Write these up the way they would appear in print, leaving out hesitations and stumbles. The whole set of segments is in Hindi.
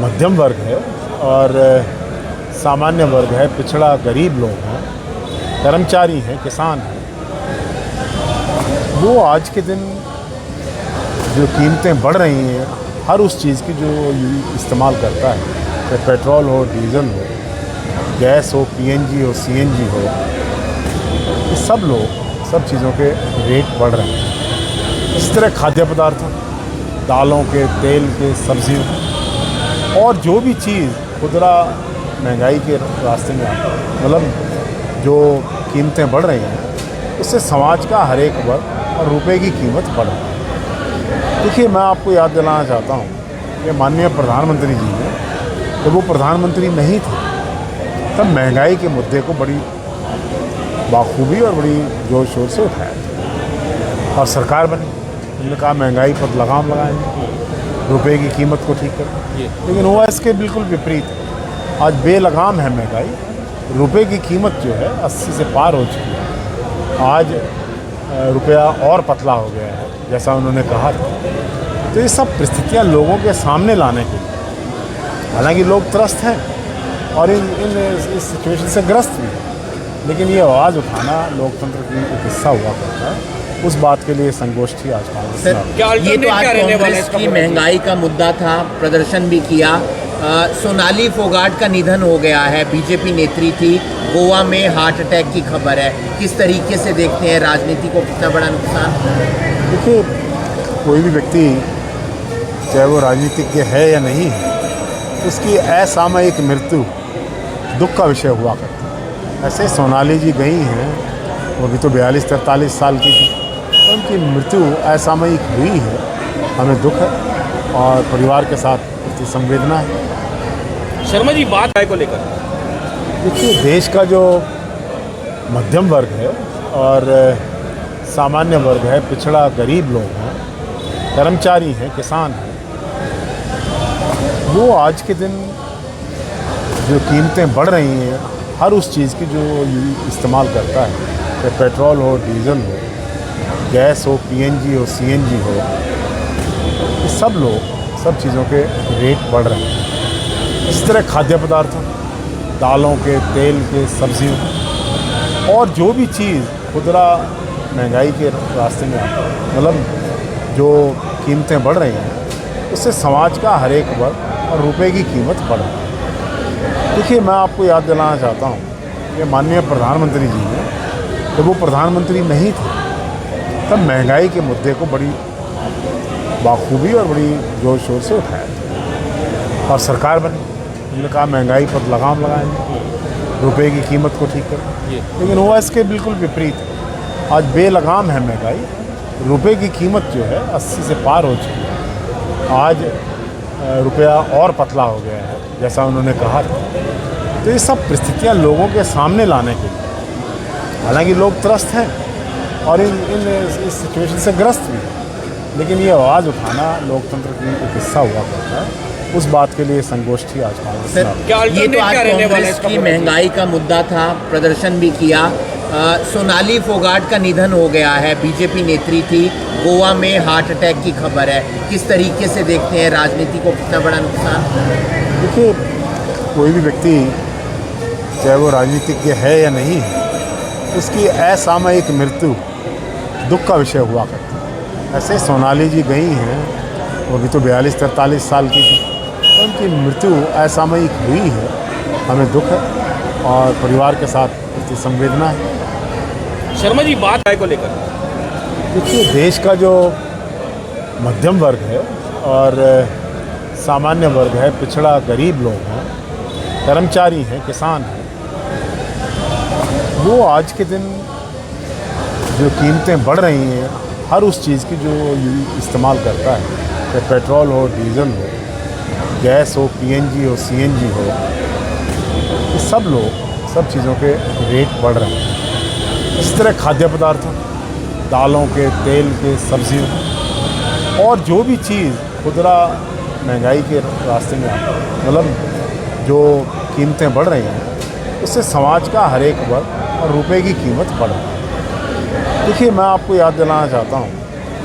मध्यम वर्ग है और सामान्य वर्ग है, पिछड़ा गरीब लोग हैं, कर्मचारी हैं, किसान हैं, वो आज के दिन जो कीमतें बढ़ रही हैं हर उस चीज़ की जो इस्तेमाल करता है, चाहे पेट्रोल हो, डीजल हो, गैस हो, पीएनजी हो, सीएनजी हो, ये सब चीज़ों के रेट बढ़ रहे हैं। इस तरह खाद्य पदार्थों, दालों के, तेल के, सब्जियों और जो भी चीज़ खुदरा महंगाई के रास्ते में आता है, मतलब जो कीमतें बढ़ रही हैं, उससे समाज का हर एक वर्ग और रुपए की कीमत बढ़ रही है। देखिए, मैं आपको याद दिलाना चाहता हूँ कि माननीय प्रधानमंत्री जी ने, जब वो प्रधानमंत्री नहीं थे, तब महंगाई के मुद्दे को बड़ी बाखूबी और बड़ी जोर शोर से उठाया था और सरकार बनी। उन्होंने कहा महंगाई पर लगाम लगाएंगे, रुपए की कीमत को ठीक करें, लेकिन हुआ इसके बिल्कुल विपरीत। आज बेलगाम है महंगाई, रुपए की कीमत जो है 80 से पार हो चुकी है। आज रुपया और पतला हो गया है, जैसा उन्होंने कहा था। तो ये सब परिस्थितियाँ लोगों के सामने लाने के लिए, हालांकि लोग त्रस्त हैं और इस सिचुएशन से ग्रस्त भी हैं, लेकिन ये आवाज़ उठाना लोकतंत्र की एक हिस्सा हुआ करता है। उस बात के लिए संगोष्ठी आज कांग्रेस ये तो आज कांग्रेस की महंगाई का मुद्दा था, प्रदर्शन भी किया। सोनाली फोगाट का निधन हो गया है, बीजेपी नेत्री थी, गोवा में हार्ट अटैक की खबर है। किस तरीके से देखते हैं, राजनीति को कितना बड़ा नुकसान? देखिए, कोई भी व्यक्ति चाहे वो राजनीतिज्ञ है या नहीं है, उसकी असामयिक मृत्यु दुख का विषय हुआ करता है। ऐसे सोनाली जी गई हैं, वो भी तो 42-43 साल की थी, तो उनकी मृत्यु असामयिक हुई है। हमें दुख है और परिवार के साथ प्रति संवेदना है। शर्मा जी, बात है को लेकर देखिए, देश का जो मध्यम वर्ग है और सामान्य वर्ग है, पिछड़ा गरीब लोग हैं, कर्मचारी हैं, किसान हैं, वो आज के दिन जो कीमतें बढ़ रही हैं हर उस चीज़ की जो इस्तेमाल करता है, चाहे पेट्रोल हो, डीजल हो, गैस हो, पीएनजी हो, सीएनजी हो, ये सब चीज़ों के रेट बढ़ रहे हैं। इस तरह खाद्य पदार्थों, दालों के, तेल के, सब्जियों और जो भी चीज़ खुदरा महंगाई के रास्ते में आता है, मतलब जो कीमतें बढ़ रही हैं, उससे समाज का हर एक वर्ग और रुपए की कीमत बढ़ रही है। देखिए, मैं आपको याद दिलाना चाहता हूँ कि माननीय प्रधानमंत्री जी ने, जब वो प्रधानमंत्री नहीं थे, तब महंगाई के मुद्दे को बड़ी बाखूबी और बड़ी जोर शोर से उठाया था और सरकार बनी। उन्होंने कहा महंगाई पर लगाम लगाएंगे, रुपए की कीमत को ठीक करें, लेकिन हुआ इसके बिल्कुल विपरीत। आज बेलगाम है महंगाई, रुपए की कीमत जो है 80 से पार हो चुकी है। आज रुपया और पतला हो गया है, जैसा उन्होंने कहा था। तो ये सब परिस्थितियाँ लोगों के सामने लाने के लिए, हालांकि लोग त्रस्त हैं और इस सिचुएशन से ग्रस्त भी हैं, लेकिन ये आवाज़ उठाना लोकतंत्र की एक हिस्सा हुआ करता है। उस बात के लिए संगोष्ठी आज कांग्रेस ये तो आज कांग्रेस की महंगाई का मुद्दा था, प्रदर्शन भी किया। सोनाली फोगाट का निधन हो गया है, बीजेपी नेत्री थी, गोवा में हार्ट अटैक की खबर है। किस तरीके से देखते हैं, राजनीति को कितना बड़ा नुकसान? देखिए, कोई भी व्यक्ति चाहे वो राजनीतिज्ञ है या नहीं है, उसकी असामयिक मृत्यु दुख का विषय हुआ करता है। ऐसे सोनाली जी गई हैं, वो भी तो 42-43 साल की थी, तो उनकी मृत्यु असामयिक हुई है। हमें दुख है और परिवार के साथ प्रति संवेदना है। शर्मा जी, बात है को लेकर देखिए, देश का जो मध्यम वर्ग है और सामान्य वर्ग है, पिछड़ा गरीब लोग हैं, कर्मचारी हैं, किसान हैं, वो आज के दिन जो कीमतें बढ़ रही हैं हर उस चीज़ की जो इस्तेमाल करता है, चाहे पेट्रोल हो, डीजल हो, गैस हो, पीएनजी हो, सीएनजी हो, ये सब चीज़ों के रेट बढ़ रहे हैं। इस तरह खाद्य पदार्थों, दालों के, तेल के, सब्जियों और जो भी चीज़ खुदरा महंगाई के रास्ते में आता है, मतलब जो कीमतें बढ़ रही हैं, उससे समाज का हर एक वर्ग और रुपए की कीमत बढ़ रही है। देखिए, मैं आपको याद दिलाना चाहता हूँ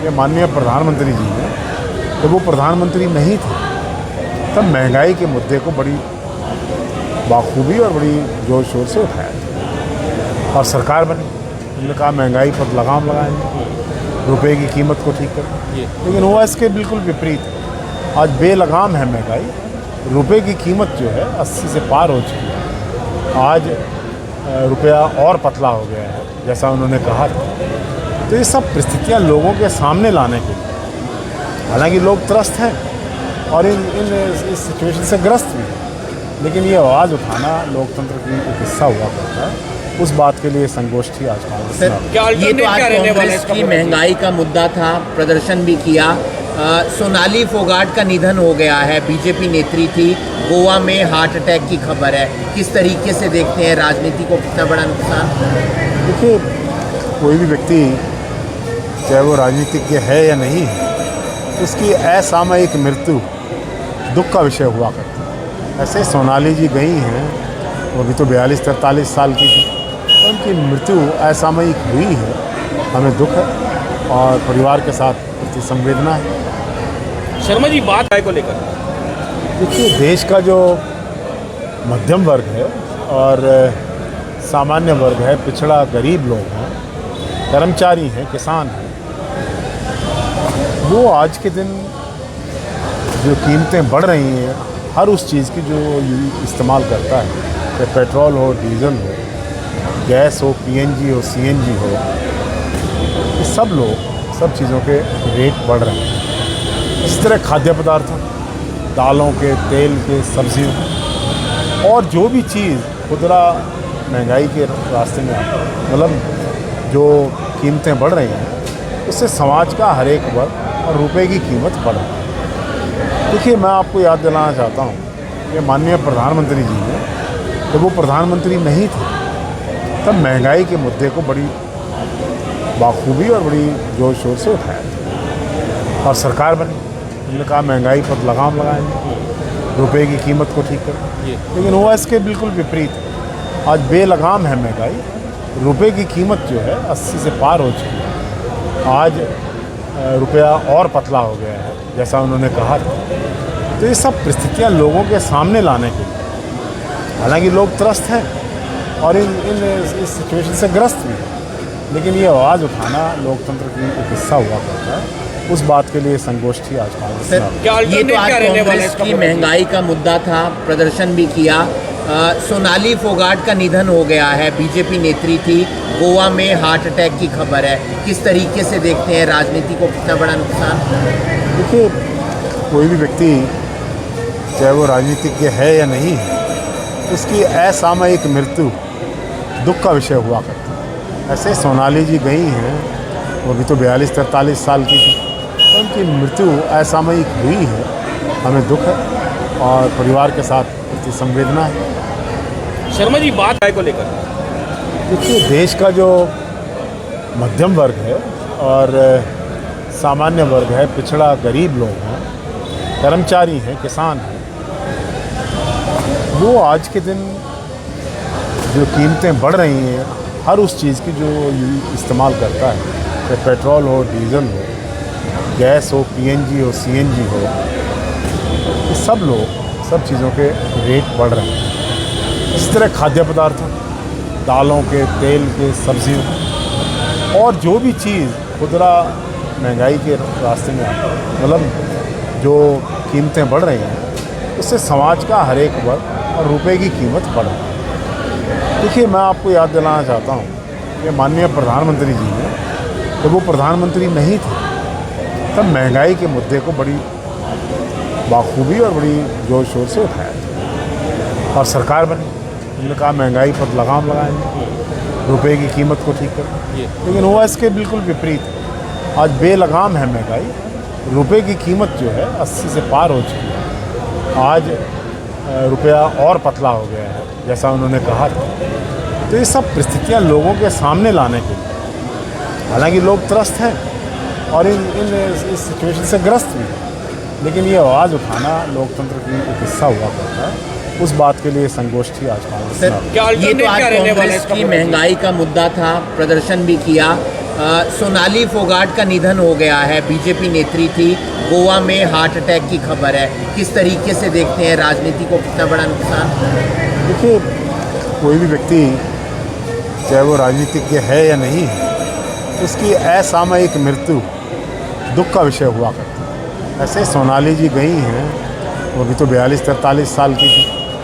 कि माननीय प्रधानमंत्री जी ने, जब वो प्रधानमंत्री नहीं थे, तब महंगाई के मुद्दे को बड़ी बाखूबी और बड़ी जोर शोर से उठाया और सरकार बनी। उन्होंने कहा महंगाई पर लगाम लगाएंगे, रुपए की कीमत को ठीक करें, लेकिन हुआ इसके बिल्कुल विपरीत। आज बेलगाम है महंगाई, रुपए की कीमत जो है 80 से पार हो चुकी है। आज रुपया और पतला हो गया है, जैसा उन्होंने कहा था। तो ये सब परिस्थितियाँ लोगों के सामने लाने के लिए, हालांकि लोग त्रस्त हैं और इस सिचुएशन से ग्रस्त भी हैं, लेकिन ये आवाज़ उठाना लोकतंत्र की एक हिस्सा हुआ करता है। उस बात के लिए संगोष्ठी आज कांग्रेस ने ये तो आज कांग्रेस की महंगाई का मुद्दा था, प्रदर्शन भी किया। सोनाली फोगाट का निधन हो गया है, बीजेपी नेत्री थी, गोवा में हार्ट अटैक की खबर है। किस तरीके से देखते हैं, राजनीति को कितना बड़ा नुकसान? देखिए, कोई भी व्यक्ति चाहे वो राजनीतिज्ञ है या नहीं है, उसकी असामयिक मृत्यु दुख का विषय हुआ करती है। ऐसे सोनाली जी गई हैं, वो भी तो 42-43 साल की थी, तो उनकी मृत्यु असामयिक हुई है, हमें दुख है और परिवार के साथ प्रति संवेदना है। शर्मा जी, बात को लेकर देखिए, देश का जो मध्यम वर्ग है और सामान्य वर्ग है, पिछड़ा गरीब लोग हैं, कर्मचारी हैं, किसान हैं, वो आज के दिन जो कीमतें बढ़ रही हैं हर उस चीज़ की जो इस्तेमाल करता है, चाहे पेट्रोल हो, डीजल हो, गैस हो, पीएनजी हो, सीएनजी हो, ये सब लोग सब चीज़ों के रेट बढ़ रहे हैं। इस तरह खाद्य पदार्थों, दालों के, तेल के, सब्जियों और जो भी चीज़ खुदरा महंगाई के रास्ते में आती है, मतलब जो कीमतें बढ़ रही हैं, उससे समाज का हर एक वर्ग और रुपए की कीमत बढ़ रही है। देखिए, मैं आपको याद दिलाना चाहता हूँ कि माननीय प्रधानमंत्री जी ने, जब वो प्रधानमंत्री नहीं थे, तब महंगाई के मुद्दे को बड़ी बाखूबी और बड़ी जोर शोर से उठाया और सरकार बनी। उन्होंने कहा महंगाई पर लगाम लगाएंगे, रुपए की कीमत को ठीक करें, लेकिन हुआ इसके बिल्कुल विपरीत। आज बेलगाम है महंगाई, रुपए की कीमत जो है 80 से पार हो चुकी है। आज रुपया और पतला हो गया है, जैसा उन्होंने कहा था। तो ये सब परिस्थितियाँ लोगों के सामने लाने के लिए, हालांकि लोग त्रस्त हैं और इस सिचुएशन से ग्रस्त भी हैं, लेकिन ये आवाज़ उठाना लोकतंत्र की एक हिस्सा हुआ करता है। उस बात के लिए संगोष्ठी आज कांग्रेस ने ये तो आज कांग्रेस की महंगाई का मुद्दा था, प्रदर्शन भी किया। सोनाली फोगाट का निधन हो गया है, बीजेपी नेत्री थी, गोवा में हार्ट अटैक की खबर है। किस तरीके से देखते हैं, राजनीति को कितना बड़ा नुकसान? देखिए, कोई भी व्यक्ति चाहे वो राजनीतिज्ञ है या नहीं है, उसकी असामयिक मृत्यु दुख का विषय हुआ करती है। ऐसे सोनाली जी गई हैं, वो भी तो 42-43 साल की थी, तो उनकी मृत्यु असामयिक हुई है, हमें दुख है और परिवार के साथ प्रति संवेदना है। शर्मा जी, बात को लेकर देखिए, देश का जो मध्यम वर्ग है और सामान्य वर्ग है, पिछड़ा गरीब लोग हैं, कर्मचारी हैं, किसान हैं, वो आज के दिन जो कीमतें बढ़ रही हैं हर उस चीज़ की जो इस्तेमाल करता है, चाहे पेट्रोल हो, डीजल हो, गैस हो, पीएनजी हो, सीएनजी हो, ये सब लोग सब चीज़ों के रेट बढ़ रहे हैं। इस तरह खाद्य पदार्थों, दालों के, तेल के, सब्जियों और जो भी चीज़ खुदरा महंगाई के रास्ते में आती है, मतलब जो कीमतें बढ़ रही हैं, उससे समाज का हर एक वर्ग और रुपए की कीमत बढ़ रही है। देखिए, मैं आपको याद दिलाना चाहता हूँ कि माननीय प्रधानमंत्री जी ने, जब वो प्रधानमंत्री नहीं थे, तब महंगाई के मुद्दे को बड़ी बाखूबी और बड़ी जोर शोर से उठाया और सरकार बनी। उन्होंने कहा महंगाई पर लगाम लगाएंगे, रुपए की कीमत को ठीक करें, लेकिन हुआ इसके बिल्कुल विपरीत। आज बेलगाम है महंगाई, रुपए की कीमत जो है 80 से पार हो चुकी है। आज रुपया और पतला हो गया है, जैसा उन्होंने कहा था। तो ये सब परिस्थितियाँ लोगों के सामने लाने के लिए, हालांकि लोग त्रस्त हैं और इस सिचुएशन से ग्रस्त भी हैं, लेकिन ये आवाज़ उठाना लोकतंत्र की एक हिस्सा हुआ करता है। उस बात के लिए संगोष्ठी आज कांग्रेस ने ये तो आज कांग्रेस की महंगाई का मुद्दा था, प्रदर्शन भी किया। सोनाली फोगाट का निधन हो गया है, बीजेपी नेत्री थी, गोवा में हार्ट अटैक की खबर है। किस तरीके से देखते हैं, राजनीति को कितना बड़ा नुकसान? देखिए, कोई भी व्यक्ति चाहे वो राजनीतिज्ञ है या नहीं है, उसकी असामयिक मृत्यु दुख का विषय हुआ करती है। ऐसे सोनाली जी गई हैं, वो भी तो 42-43 साल की थी,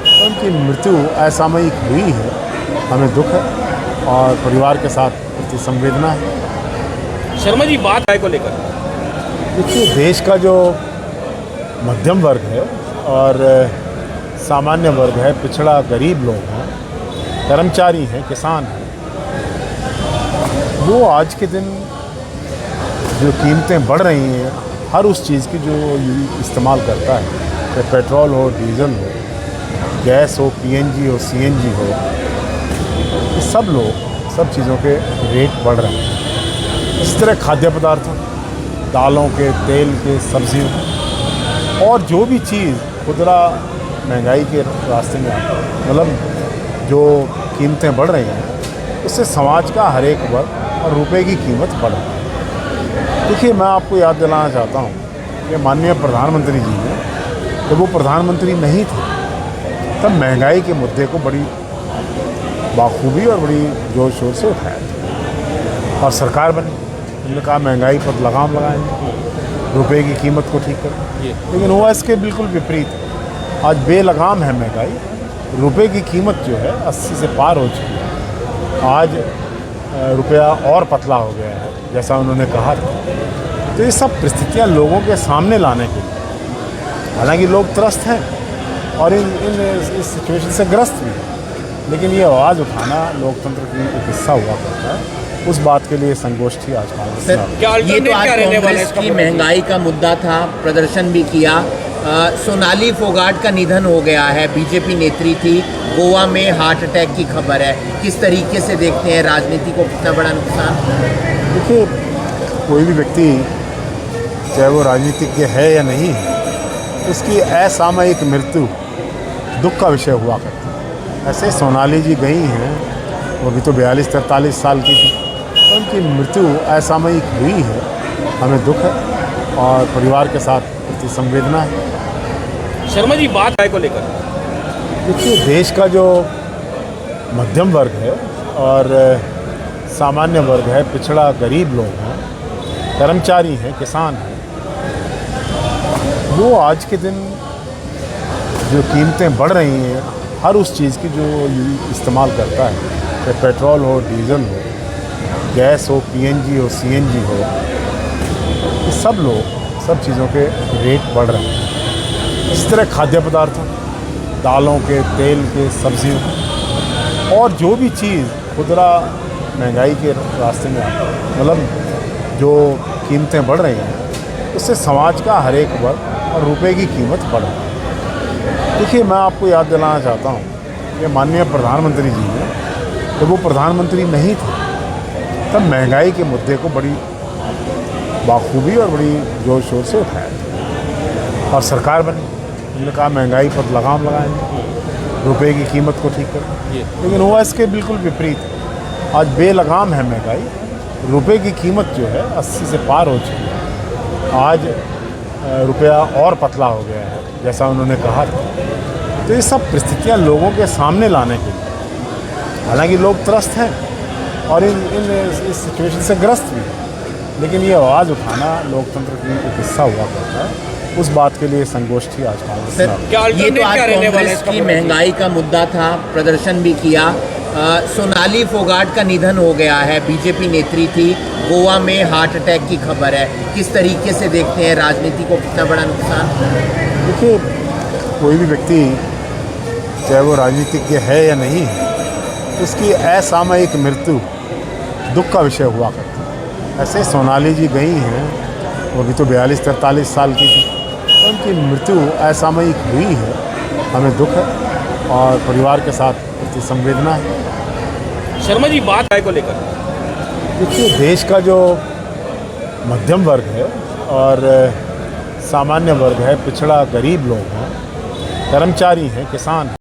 तो उनकी मृत्यु असामयिक हुई है। हमें दुख है और परिवार के साथ प्रति संवेदना है। शर्मा जी, बात है को लेकर देखिए, देश का जो मध्यम वर्ग है और सामान्य वर्ग है, पिछड़ा गरीब लोग हैं, कर्मचारी हैं, किसान हैं, वो आज के दिन जो कीमतें बढ़ रही हैं, हर उस चीज़ की जो इस्तेमाल करता है, चाहे पेट्रोल हो, डीजल हो, गैस हो, पीएनजी हो, सीएनजी हो, ये सब लोग सब चीज़ों के रेट बढ़ रहे हैं। इस तरह खाद्य पदार्थों, दालों के, तेल के, सब्जियों के, और जो भी चीज़ खुदरा महंगाई के रास्ते में आता है, मतलब जो कीमतें बढ़ रही हैं, उससे समाज का हर एक वर्ग और रुपए की कीमत बढ़ रही है। देखिए, मैं आपको याद दिलाना चाहता हूँ कि माननीय प्रधानमंत्री जी ने, जब वो प्रधानमंत्री नहीं थे, तब महंगाई के मुद्दे को बड़ी बाखूबी और बड़ी ज़ोर शोर से उठाया था और सरकार बनी। उन्होंने कहा महंगाई पर लगाम लगाएंगे, रुपए की कीमत को ठीक करें, लेकिन हुआ इसके बिल्कुल विपरीत। आज बेलगाम है महंगाई, रुपए की कीमत जो है 80 से पार हो चुकी है। आज रुपया और पतला हो गया है, जैसा उन्होंने कहा था। तो ये सब परिस्थितियाँ लोगों के सामने लाने के लिए, हालांकि लोग त्रस्त हैं और इस सिचुएशन से ग्रस्त भी हैं, लेकिन ये आवाज़ उठाना लोकतंत्र की एक हिस्सा हुआ करता है। उस बात के लिए संगोष्ठी आज कांग्रेस सर, में। ये तो आज कांग्रेस की महंगाई का मुद्दा था, प्रदर्शन भी किया। सोनाली फोगाट का निधन हो गया है, बीजेपी नेत्री थी, गोवा में हार्ट अटैक की खबर है। किस तरीके से देखते हैं, राजनीति को कितना बड़ा नुकसान? देखिए, कोई भी व्यक्ति चाहे वो राजनीतिज्ञ है या नहीं है, उसकी असामयिक मृत्यु दुख का विषय हुआ करती है। ऐसे सोनाली जी गई हैं, वो भी तो 42-43 साल की थी, तो उनकी मृत्यु असामयिक हुई है। हमें दुख है और परिवार के साथ प्रति संवेदना है। शर्मा जी, बात है को लेकर देखिए, देश का जो मध्यम वर्ग है और सामान्य वर्ग है, पिछड़ा गरीब लोग हैं, कर्मचारी हैं, किसान हैं, वो आज के दिन जो कीमतें बढ़ रही हैं, हर उस चीज़ की जो इस्तेमाल करता है, चाहे पेट्रोल हो, डीजल हो, गैस हो, पीएनजी हो, सीएनजी हो, ये सब लोग सब चीज़ों के रेट बढ़ रहे हैं। इस तरह खाद्य पदार्थों, दालों के, तेल के, सब्जियों के, और जो भी चीज़ खुदरा महंगाई के रास्ते में आता है, मतलब जो कीमतें बढ़ रही हैं, उससे समाज का हर एक वर्ग और रुपए की कीमत बढ़ रही है। देखिए, मैं आपको याद दिलाना चाहता हूँ कि माननीय प्रधानमंत्री जी ने, जब वो प्रधानमंत्री नहीं थे, तब महंगाई के मुद्दे को बड़ी बाखूबी और बड़ी ज़ोर शोर से उठाया था और सरकार बनी। उन्होंने कहा महंगाई पर लगाम लगाएंगे, रुपए की कीमत को ठीक करें, लेकिन हुआ इसके बिल्कुल विपरीत। आज बेलगाम है महंगाई, रुपए की कीमत जो है 80 से पार हो चुकी है। आज रुपया और पतला हो गया है, जैसा उन्होंने कहा था। तो ये सब परिस्थितियाँ लोगों के सामने लाने के लिए, हालांकि लोग त्रस्त हैं और इस सिचुएशन से ग्रस्त भी हैं, लेकिन ये आवाज़ उठाना लोकतंत्र की एक हिस्सा हुआ करता है। उस बात के लिए संगोष्ठी आज कांग्रेस में। ये तो आज कांग्रेस की महंगाई का मुद्दा था, प्रदर्शन भी किया। सोनाली फोगाट का निधन हो गया है, बीजेपी नेत्री थी, गोवा में हार्ट अटैक की खबर है। किस तरीके से देखते हैं, राजनीति को कितना बड़ा नुकसान? देखिए, कोई भी व्यक्ति चाहे वो राजनीतिज्ञ है या नहीं है, उसकी असामयिक मृत्यु दुख का विषय हुआ करती है। ऐसे सोनाली जी गई हैं, वो भी तो 42-43 साल की थी, तो उनकी मृत्यु असामयिक हुई है। हमें दुख है और परिवार के साथ प्रति संवेदना है। शर्मा जी, बात है को लेकर देखिए, देश का जो मध्यम वर्ग है और सामान्य वर्ग है, पिछड़ा गरीब लोग हैं, कर्मचारी हैं, किसान हैं,